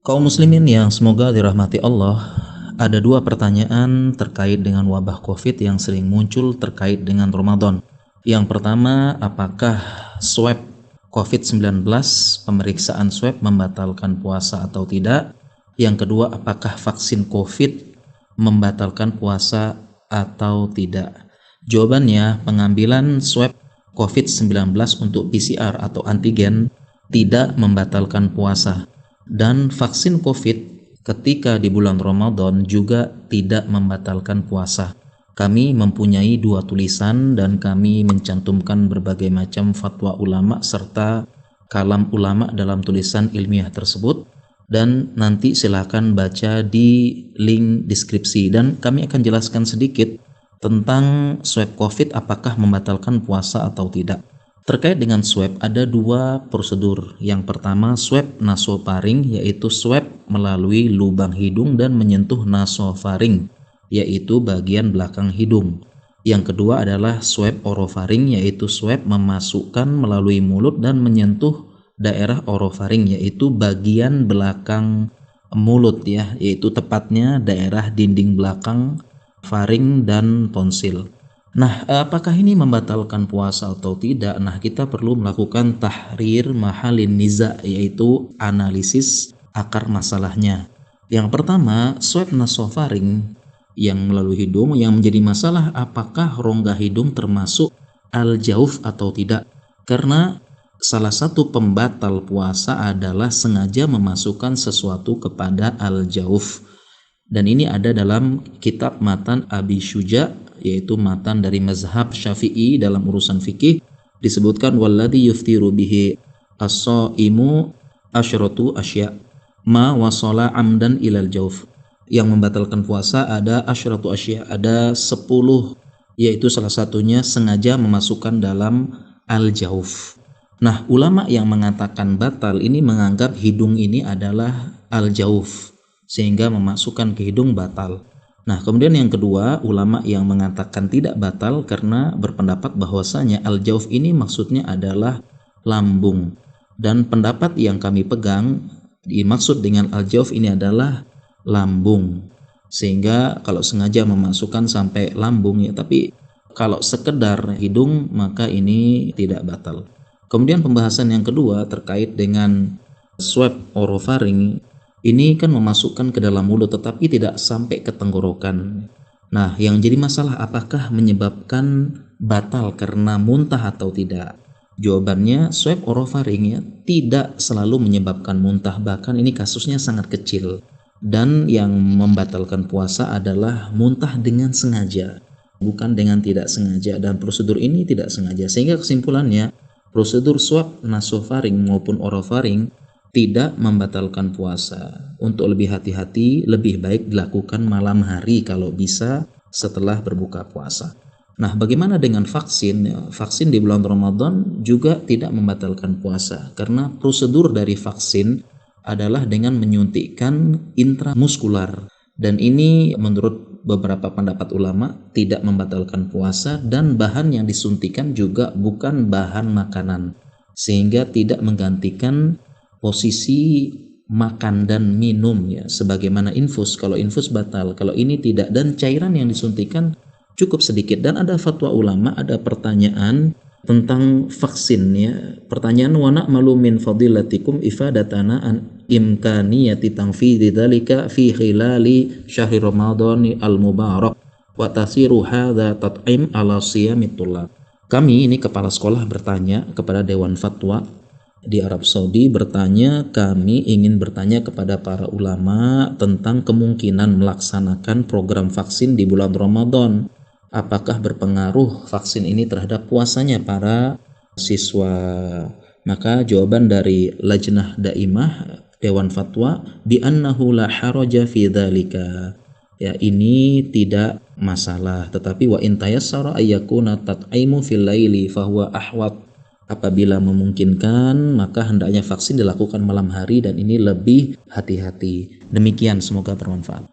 Kaum muslimin yang semoga dirahmati Allah, ada dua pertanyaan terkait dengan wabah COVID yang sering muncul terkait dengan Ramadan. Yang pertama, apakah swab COVID-19, pemeriksaan swab membatalkan puasa atau tidak? Yang kedua, apakah vaksin COVID membatalkan puasa atau tidak? Jawabannya, pengambilan swab COVID-19 untuk PCR atau antigen tidak membatalkan puasa. Dan vaksin COVID ketika di bulan Ramadan juga tidak membatalkan puasa. Kami mempunyai dua tulisan dan kami mencantumkan berbagai macam fatwa ulama serta kalam ulama dalam tulisan ilmiah tersebut, dan nanti silakan baca di link deskripsi dan kami akan jelaskan sedikit tentang swab COVID apakah membatalkan puasa atau tidak. Terkait dengan swab ada dua prosedur. Yang pertama swab nasofaring, yaitu swab melalui lubang hidung dan menyentuh nasofaring, yaitu bagian belakang hidung. Yang kedua adalah swab orofaring, yaitu swab memasukkan melalui mulut dan menyentuh daerah orofaring, yaitu bagian belakang mulut ya, yaitu tepatnya daerah dinding belakang faring dan tonsil. Nah, apakah ini membatalkan puasa atau tidak? Nah, kita perlu melakukan tahrir mahalin niza, yaitu analisis akar masalahnya. Yang pertama, swab nasofaring yang melalui hidung, yang menjadi masalah apakah rongga hidung termasuk al-jauf atau tidak. Karena salah satu pembatal puasa adalah sengaja memasukkan sesuatu kepada al-jauf. Dan ini ada dalam kitab Matan Abi Syuja, yaitu matan dari mazhab Syafi'i dalam urusan fikih, disebutkan walladzi yuftiru bihi as-shaimu asyratu asya ma wasala amdan ilal jauf. Yang membatalkan puasa ada asyratu asya, ada 10, yaitu salah satunya sengaja memasukkan dalam al-jauf. Nah, ulama yang mengatakan batal ini menganggap hidung ini adalah al-jauf sehingga memasukkan ke hidung batal. Nah, kemudian yang kedua, ulama yang mengatakan tidak batal karena berpendapat bahwasanya al-jauf ini maksudnya adalah lambung. Dan pendapat yang kami pegang, dimaksud dengan al-jauf ini adalah lambung. Sehingga kalau sengaja memasukkan sampai lambung ya, tapi kalau sekedar hidung maka ini tidak batal. Kemudian pembahasan yang kedua terkait dengan swab orofaring. Ini kan memasukkan ke dalam mulut tetapi tidak sampai ke tenggorokan. Nah, yang jadi masalah apakah menyebabkan batal karena muntah atau tidak? Jawabannya, swab orofaring ya tidak selalu menyebabkan muntah, bahkan ini kasusnya sangat kecil. Dan yang membatalkan puasa adalah muntah dengan sengaja, bukan dengan tidak sengaja, dan prosedur ini tidak sengaja. Sehingga kesimpulannya, prosedur swab nasofaring maupun orofaring tidak membatalkan puasa. Untuk lebih hati-hati, lebih baik dilakukan malam hari kalau bisa setelah berbuka puasa. Nah, bagaimana dengan vaksin? Vaksin di bulan Ramadan juga tidak membatalkan puasa karena prosedur dari vaksin adalah dengan menyuntikkan intramuskular, dan ini menurut beberapa pendapat ulama tidak membatalkan puasa, dan bahan yang disuntikan juga bukan bahan makanan sehingga tidak menggantikan posisi makan dan minum ya, sebagaimana infus. Kalau infus batal, kalau ini tidak, dan cairan yang disuntikan cukup sedikit. Dan ada fatwa ulama, ada pertanyaan tentang vaksin ya. Pertanyaan, wa na'malu min fadilatikum ifadatana an imkaniyati tanfidhi dzalika fi khilali syahri ramadhani al-mubarak wa tasiru hadza tat'im ala siyamit tullab. Kami ini kepala sekolah bertanya kepada Dewan Fatwa di Arab Saudi, kami ingin bertanya kepada para ulama tentang kemungkinan melaksanakan program vaksin di bulan Ramadan. Apakah berpengaruh vaksin ini terhadap puasanya para siswa? Maka jawaban dari Lajnah Daimah Dewan Fatwa, bi annahu la haraja fi dzalika. Ya, ini tidak masalah, tetapi wa in tayassara ayyakuna tat'imu fil laili fahuwa ahwat. Apabila memungkinkan, maka hendaknya vaksin dilakukan malam hari dan ini lebih hati-hati. Demikian, semoga bermanfaat.